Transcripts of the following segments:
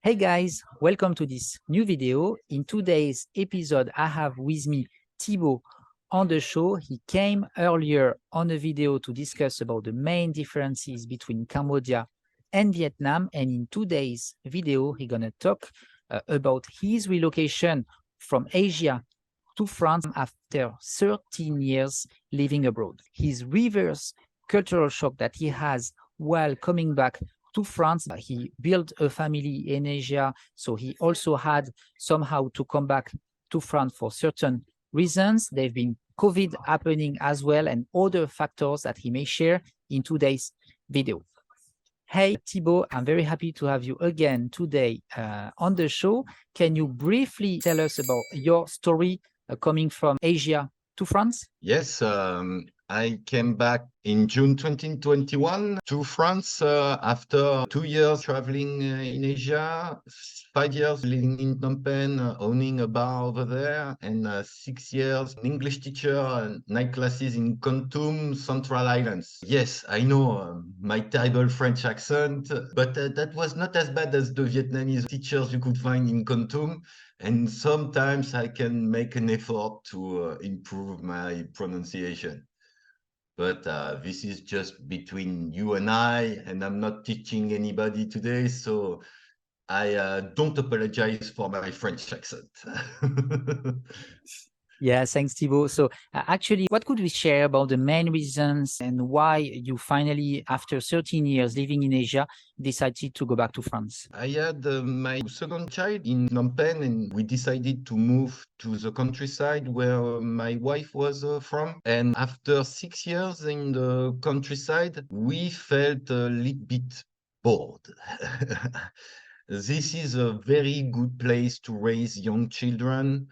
Hey guys, welcome to this new video. In today's episode, I have with me Thibaut on the show. He came earlier on a video to discuss about the main differences between Cambodia and Vietnam. And in today's video, he's gonna talk about his relocation from Asia to France after 13 years living abroad. His reverse cultural shock that he has while coming back to France. He built a family in Asia, so he also had somehow to come back to France for certain reasons. There've been COVID happening as well and other factors that he may share in today's video. Hey, Thibaut, I'm very happy to have you again today on the show. Can you briefly tell us about your story coming from Asia to France? Yes, I came back in June 2021 to France after 2 years traveling in Asia, 5 years living in Phnom Penh, owning a bar over there, and 6 years English teacher and night classes in Kontum, Central Islands. Yes, I know my terrible French accent, but that was not as bad as the Vietnamese teachers you could find in Kontum. And sometimes I can make an effort to improve my pronunciation. But this is just between you and I'm not teaching anybody today, so I don't apologize for my French accent. Yeah, thanks, Thibaut. So actually, what could we share about the main reasons and why you finally, after 13 years living in Asia, decided to go back to France? I had my second child in Phnom Penh, and we decided to move to the countryside where my wife was from. And after 6 years in the countryside, we felt a little bit bored. This is a very good place to raise young children.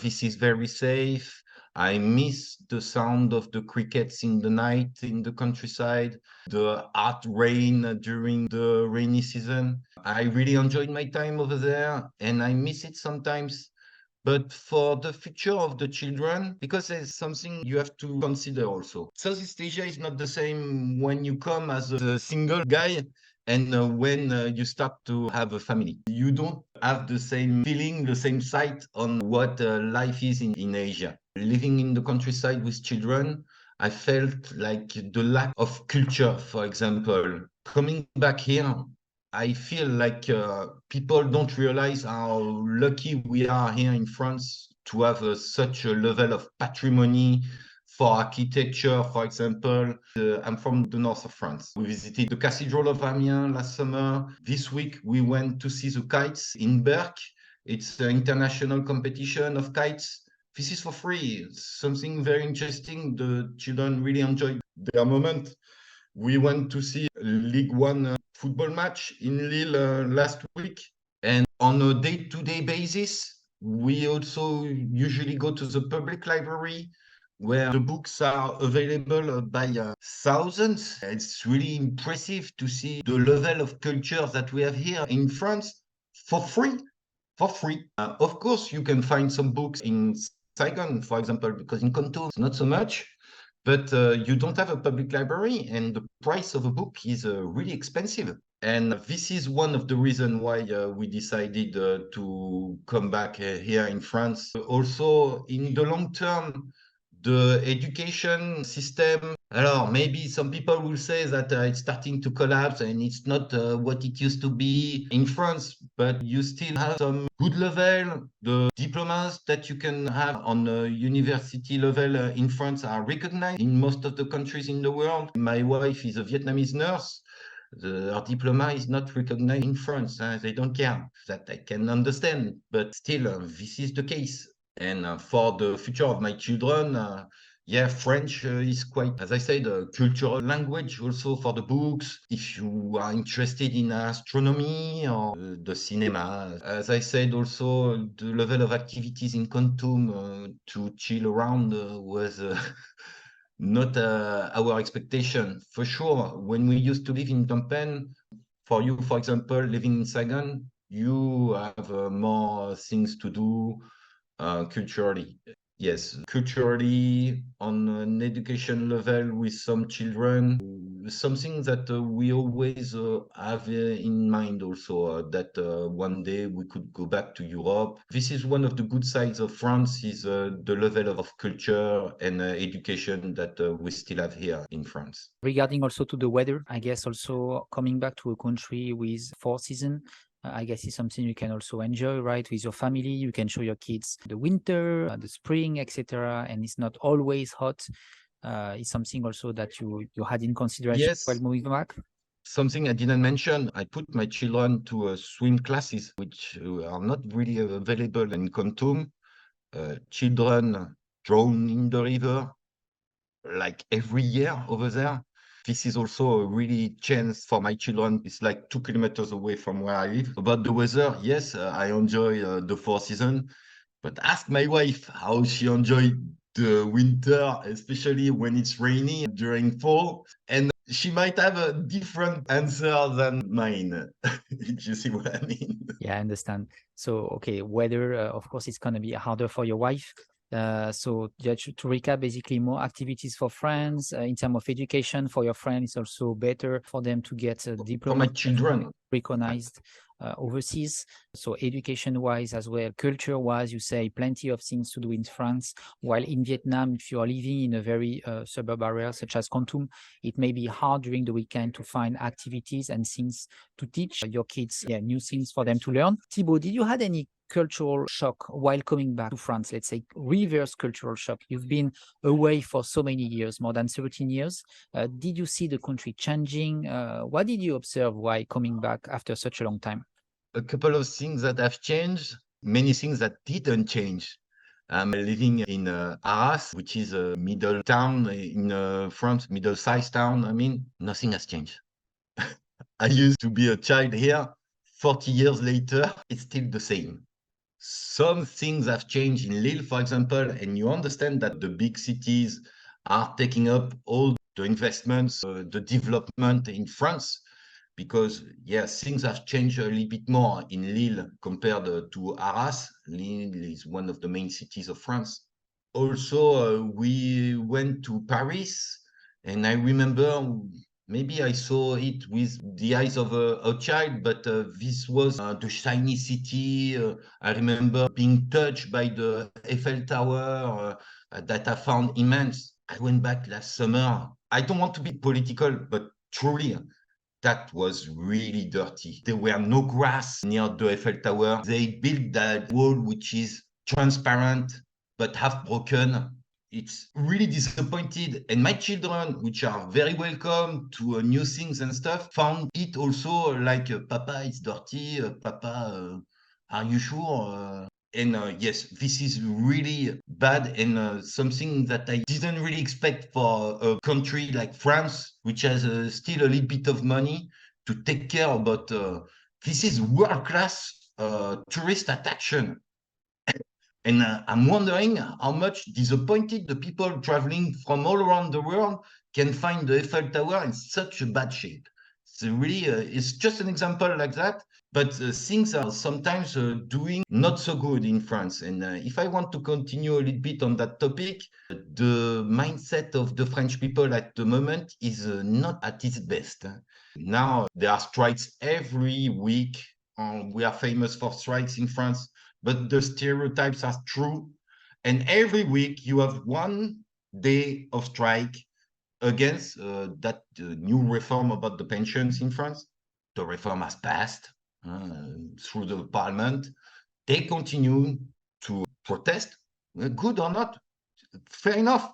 This is very safe. I miss the sound of the crickets in the night in the countryside, the hard rain during the rainy season. I really enjoyed my time over there and I miss it sometimes. But for the future of the children, because there's something you have to consider also. Southeast Asia is not the same when you come as a single guy and when you start to have a family. You don't have the same feeling, the same sight on what life is in Asia. Living in the countryside with children, I felt like the lack of culture, for example. Coming back here, I feel like people don't realize how lucky we are here in France to have such a level of patrimony for architecture, for example. I'm from the north of France. We visited the Cathedral of Amiens last summer. This week, we went to see the kites in Berck. It's an international competition of kites. This is for free. It's something very interesting. The children really enjoyed their moment. We went to see League One football match in Lille last week. And on a day-to-day basis, we also usually go to the public library where the books are available by thousands. It's really impressive to see the level of culture that we have here in France for free. For free. Of course, you can find some books in Saigon, for example, because in Kontum, it's not so much. But you don't have a public library, and the price of a book is really expensive. And this is one of the reasons why we decided to come back here in France. Also, in the long term, the education system, alors maybe some people will say that it's starting to collapse and it's not what it used to be in France, but you still have some good level. The diplomas that you can have on a university level in France are recognized in most of the countries in the world. My wife is a Vietnamese nurse. Her diploma is not recognized in France. They don't care. That I can understand, but still, this is the case. And for the future of my children, yeah, French is quite, as I said, a cultural language also for the books. If you are interested in astronomy or the cinema, as I said, also the level of activities in Kontum to chill around was not our expectation. For sure, when we used to live in Phnom Penh, for you, for example, living in Saigon, you have more things to do culturally. Yes, culturally, on an education level with some children, something that we always have in mind also, that one day we could go back to Europe. This is one of the good sides of France, is the level of culture and education that we still have here in France. Regarding also to the weather, I guess also coming back to a country with 4 seasons, I guess it's something you can also enjoy, right? With your family, you can show your kids the winter, the spring, etc. And it's not always hot. It's something also that you had in consideration while Yes, moving back. something I didn't mention, I put my children to swim classes, which are not really available in Kontum. Children drown in the river like every year over there. This is also a really chance for my children. It's like 2 kilometers away from where I live. About the weather, yes, I enjoy the 4 seasons, but ask my wife how she enjoyed the winter, especially when it's rainy during fall. And she might have a different answer than mine. Do you see what I mean? Yeah, I understand. So, okay, weather, of course, it's going to be harder for your wife. So yeah, to recap, basically more activities for friends in terms of education for your friends. It's also better for them to get a For my diploma children, recognized overseas. So education-wise as well, culture-wise, you say plenty of things to do in France. While in Vietnam, if you are living in a very suburb area such as Kon Tum, it may be hard during the weekend to find activities and things to teach your kids, yeah, new things for them to learn. Thibaut, did you had any cultural shock while coming back to France? Let's say reverse cultural shock. You've been away for so many years, more than 13 years. Did you see the country changing? What did you observe while coming back after such a long time? a couple of things that have changed, many things that didn't change. I'm living in Arras, which is a middle town in France, middle-sized town. I mean, nothing has changed. I used to be a child here. 40 years later, it's still the same. Some things have changed in Lille, for example, and you understand that the big cities are taking up all the investments, the development in France, because yes, things have changed a little bit more in Lille compared to Arras. Lille is one of the main cities of France. Also, we went to Paris, and I remember maybe I saw it with the eyes of a child, but this was the shiny city. I remember being touched by the Eiffel Tower that I found immense. I went back last summer. I don't want to be political, but truly, that was really dirty. There were no grass near the Eiffel Tower. They built that wall, which is transparent but half broken. It's really disappointed. And my children, which are very welcome to new things and stuff, found it also like, Papa, it's dirty. Papa, are you sure? And yes, this is really bad and something that I didn't really expect for a country like France, which has still a little bit of money to take care about. This is world-class tourist attraction. And I'm wondering how much disappointed the people traveling from all around the world can find the Eiffel Tower in such a bad shape. It's really, it's just an example like that, but things are sometimes doing not so good in France. And if I want to continue a little bit on that topic, the mindset of the French people at the moment is not at its best. Now there are strikes every week. We are famous for strikes in France, but the stereotypes are true. And every week you have one day of strike against that new reform about the pensions in France. The reform has passed through the parliament. They continue to protest, good or not, fair enough,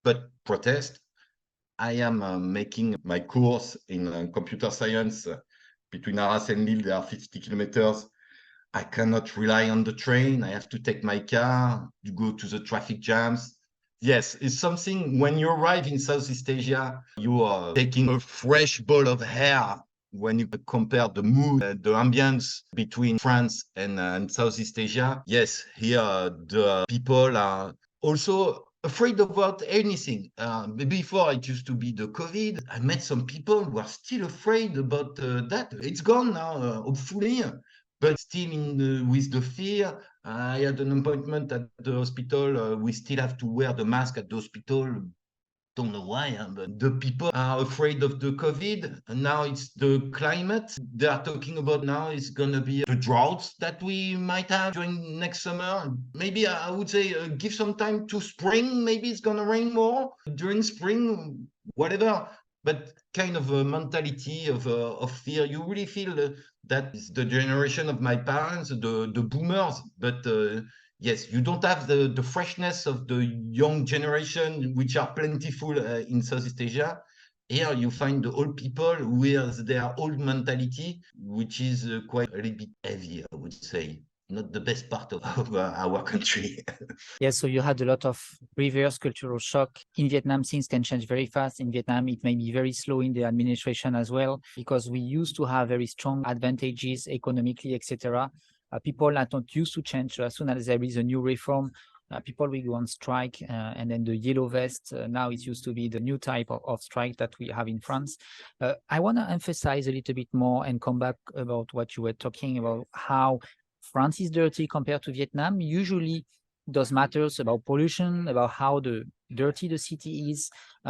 but protest. I am making my course in computer science between Arras and Lille. There are 50 kilometers. I cannot rely on the train. I have to take my car to go to the traffic jams. Yes, it's something when you arrive in Southeast Asia, you are taking a fresh ball of air when you compare the mood, the ambience between France and Southeast Asia. Yes, here the people are also afraid about anything. Before it used to be the COVID. I met some people who are still afraid about that. It's gone now, hopefully, but still with the fear. I had an appointment at the hospital. We still have to wear the mask at the hospital. Don't know why, but the people are afraid of the COVID. And now it's the climate. They are talking about now it's going to be the droughts that we might have during next summer. Maybe I would say give some time to spring. Maybe it's going to rain more during spring, whatever. But kind of a mentality of fear. You really feel that is the generation of my parents, the boomers. But yes, you don't have the freshness of the young generation, which are plentiful in Southeast Asia. Here you find the old people with their old mentality, which is quite a little bit heavy, I would say. Not the best part of our country. Yes, so you had a lot of reverse cultural shock. In Vietnam, things can change very fast. In Vietnam, it may be very slow in the administration as well, because we used to have very strong advantages economically, etc. People are not used to change. So as soon as there is a new reform, people will go on strike, and then the yellow vest, now it used to be the new type of strike that we have in France. I want to emphasize a little bit more and come back about what you were talking about, how France is dirty compared to Vietnam. Usually those matters about pollution, about how dirty the city is,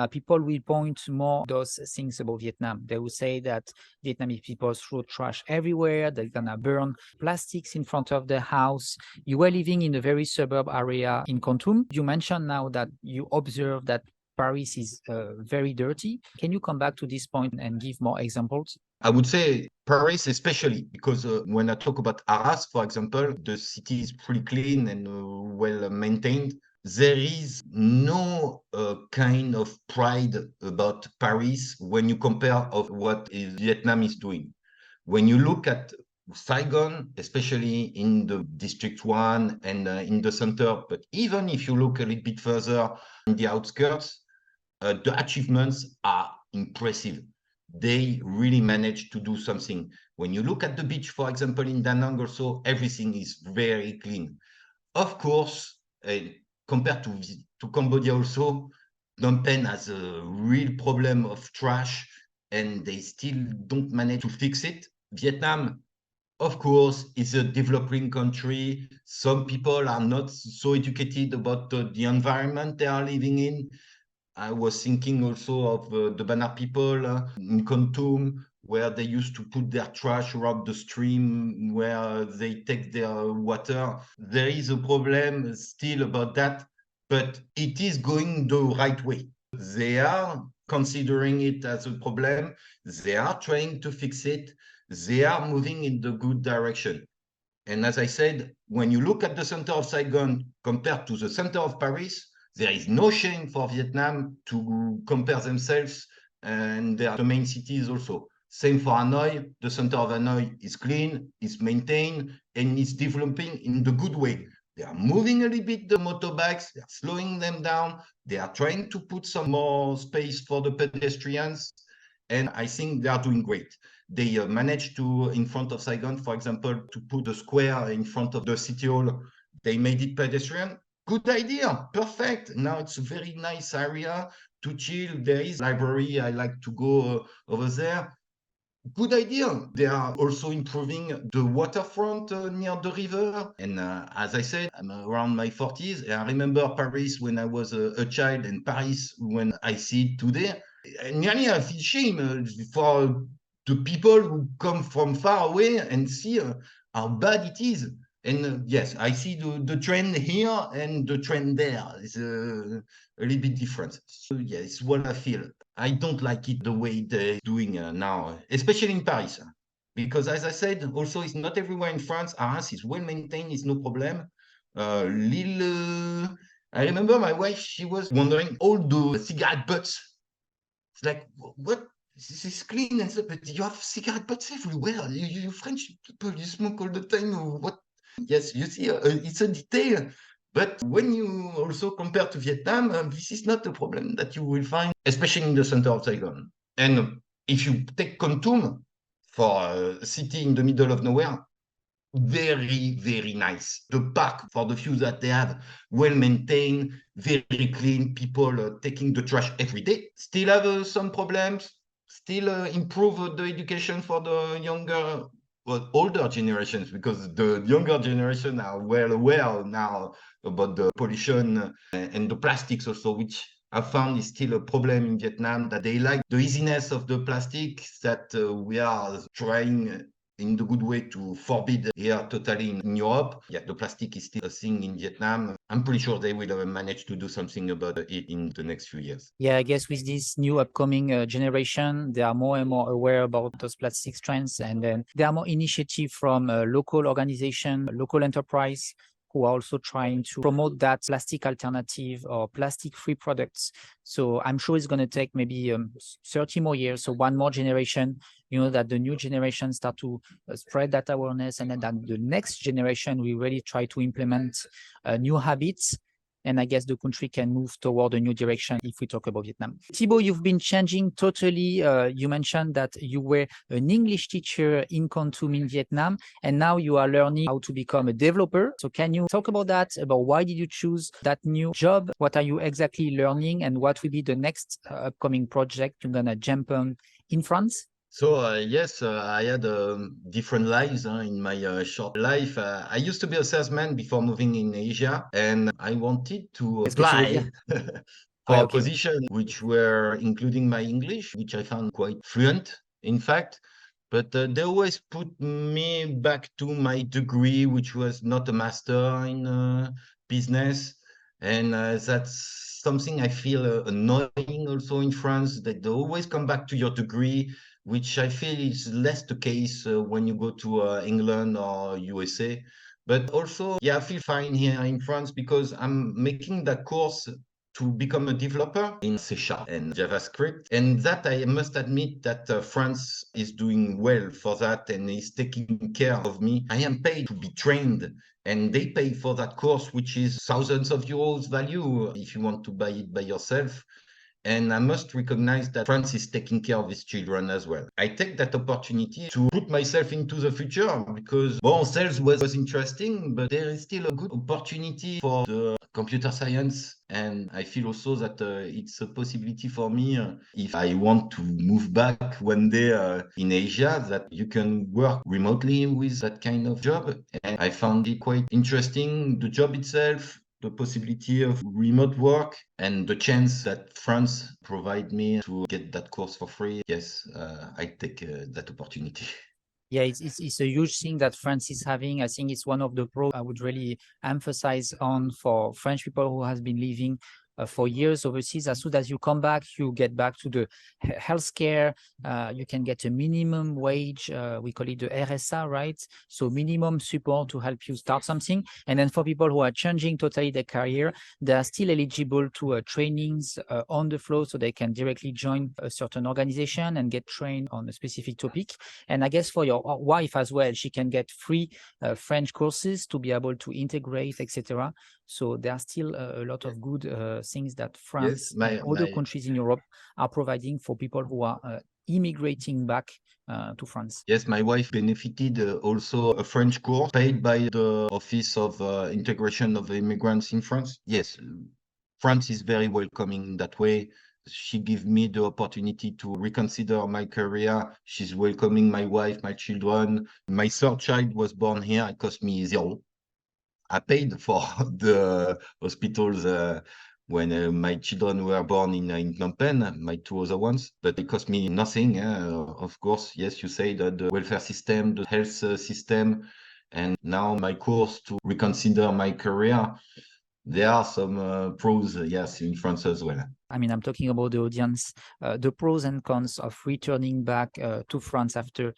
people will point more those things about Vietnam. They will say that Vietnamese people throw trash everywhere, they're gonna burn plastics in front of the house. You were living in a very suburb area in Kon Tum. You mentioned now that you observe that Paris is very dirty. Can you come back to this point and give more examples? I would say Paris, especially because when I talk about Arras, for example, the city is pretty clean and well maintained. There is no kind of pride about Paris when you compare of what Vietnam is doing. When you look at Saigon, especially in the District 1 and in the center, but even if you look a little bit further in the outskirts, the achievements are impressive. They really managed to do something. When you look at the beach, for example, in Da Nang also, everything is very clean. Of course, compared to Cambodia also, Phnom Penh has a real problem of trash and they still don't manage to fix it. Vietnam, of course, is a developing country. Some people are not so educated about the environment they are living in. I was thinking also of the Bana people in Kon Tum, where they used to put their trash around the stream where they take their water. There is a problem still about that, but it is going the right way. They are considering it as a problem. They are trying to fix it. They are moving in the good direction. And as I said, when you look at the center of Saigon compared to the center of Paris, there is no shame for Vietnam to compare themselves, and they are the main cities also. Same for Hanoi. The center of Hanoi is clean, is maintained, and is developing in the good way. They are moving a little bit the motorbikes, they are slowing them down, they are trying to put some more space for the pedestrians, and I think they are doing great. They managed to, in front of Saigon, for example, to put a square in front of the city hall. They made it pedestrian. Good idea, perfect. Now it's a very nice area to chill. There is a library, I like to go over there. Good idea. They are also improving the waterfront near the river. And as I said, I'm around my 40s. And I remember Paris when I was a child and Paris when I see it today. And nearly I feel shame for the people who come from far away and see how bad it is. And yes, I see the trend here and the trend there is a little bit different. So yeah, it's what I feel. I don't like it the way they're doing now, especially in Paris. Because as I said, also it's not everywhere in France. Arras is well maintained, it's no problem. Lille, I remember my wife, she was wondering all the cigarette butts. It's like, what? This is clean and stuff, but you have cigarette butts everywhere. You French people, you smoke all the time. What? Yes, you see, it's a detail. But when you also compare to Vietnam, this is not a problem that you will find, especially in the center of Saigon. And if you take Kon Tum for a city in the middle of nowhere, very, very nice. The park, for the few that they have, well maintained, very clean, people taking the trash every day. Still have some problems, still improve the education for the younger well, older generations, because the younger generation are well aware now about the pollution and the plastics also, which I found is still a problem in Vietnam, that they like the easiness of the plastic that we are trying in the good way to forbid here totally in Europe. Yeah, the plastic is still a thing in Vietnam. I'm pretty sure they will manage to do something about it in the next few years. Yeah, I guess with this new upcoming generation, they are more and more aware about those plastic trends, and then there are more initiative from local organization, local enterprise, who are also trying to promote that plastic alternative or plastic-free products. So I'm sure it's going to take maybe 30 more years, so one more generation, that the new generation start to spread that awareness, and then that the next generation will really try to implement new habits. And I guess the country can move toward a new direction if we talk about Vietnam. Thibaut, you've been changing totally. You mentioned that you were an English teacher in Kon Tum in Vietnam, and now you are learning how to become a developer. So can you talk about that, about why did you choose that new job? What are you exactly learning, and what will be the next upcoming project you're going to jump on in France? So yes, I had different lives in my short life. I used to be a salesman before moving in Asia, and I wanted to Qu'est-ce que tu veux apply dire? Ouais, for a ok. position which were including my English, which I found quite fluent, in fact. But they always put me back to my degree, which was not a master in business. And that's something I feel annoying also in France, that they always come back to your degree, which I feel is less the case when you go to England or USA. But also, yeah, I feel fine here in France because I'm making that course to become a developer in C# and JavaScript. And that I must admit that France is doing well for that and is taking care of me. I am paid to be trained, and they pay for that course, which is thousands of euros value if you want to buy it by yourself. And I must recognize that France is taking care of its children as well. I take that opportunity to put myself into the future because, well, sales was interesting, but there is still a good opportunity for the computer science. And I feel also that it's a possibility for me, if I want to move back one day in Asia, that you can work remotely with that kind of job. And I found it quite interesting, the job itself, the possibility of remote work, and the chance that France provide me to get that course for free. Yes, I take that opportunity. Yeah, it's a huge thing that France is having. I think it's one of the pros I would really emphasize on for French people who has been living for years overseas. As soon as you come back, you get back to the healthcare. You can get a minimum wage. We call it the RSA, right? So minimum support to help you start something. And then for people who are changing totally their career, they are still eligible to trainings on the floor, so they can directly join a certain organization and get trained on a specific topic. And I guess for your wife as well, she can get free French courses to be able to integrate, etc. So there are still a lot of good things that France and other countries in Europe are providing for people who are immigrating back to France. Yes, my wife benefited also a French course paid by the Office of Integration of Immigrants in France. Yes, France is very welcoming in that way. She gave me the opportunity to reconsider my career. She's welcoming my wife, my children. My third child was born here. It cost me zero. I paid for the hospitals when my children were born in Phnom Penh, my two other ones, but it cost me nothing. Of course, yes, you say that the welfare system, the health system, and now my course to reconsider my career. There are some pros, yes, in France as well. I mean, I'm talking about the audience, the pros and cons of returning back to France after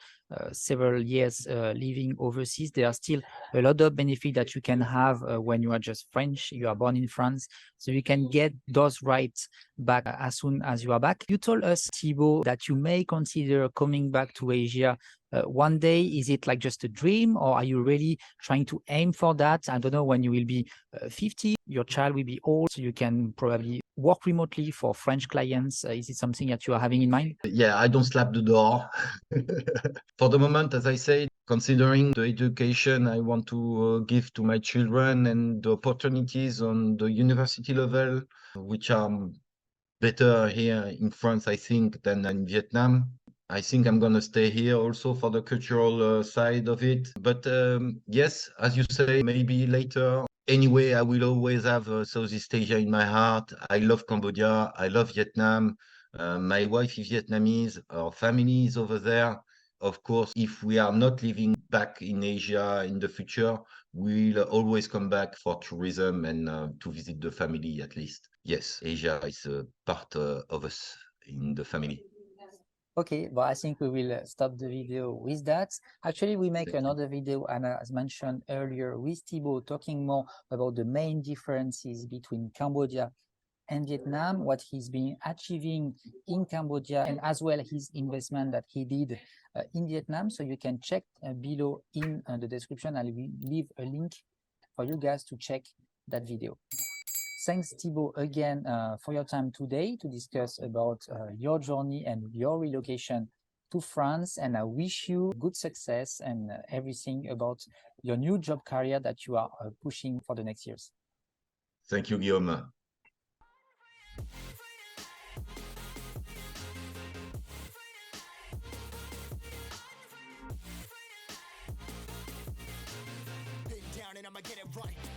several years living overseas. There are still a lot of benefits that you can have when you are just French, you are born in France, so you can get those rights back as soon as you are back. You told us, Thibaut, that you may consider coming back to Asia one day. Is it like just a dream, or are you really trying to aim for that? I don't know, when you will be 50, your child will be old, so you can probably work remotely for French clients. Is it something that you are having in mind? Yeah, I don't slap the door. For the moment, as I say, considering the education I want to give to my children and the opportunities on the university level, which are better here in France, I think, than in Vietnam, I think I'm gonna stay here also for the cultural side of it. But yes, as you say, maybe later. Anyway, I will always have Southeast Asia in my heart. I love Cambodia. I love Vietnam. My wife is Vietnamese. Our family is over there. Of course, if we are not living back in Asia in the future, we'll always come back for tourism and to visit the family at least. Yes, Asia is a part of us in the family. Okay, but I think we will stop the video with that. Actually, we make Thank you. another video, and as mentioned earlier, with Thibaut, talking more about the main differences between Cambodia and Vietnam, what he's been achieving in Cambodia, and as well his investment that he did in Vietnam. So you can check below in the description. I'll leave a link for you guys to check that video. Thanks, Thibaut, again for your time today to discuss about your journey and your relocation to France. And I wish you good success and everything about your new job career that you are pushing for the next years. Thank you, Guillaume. Been down and I'ma get it right.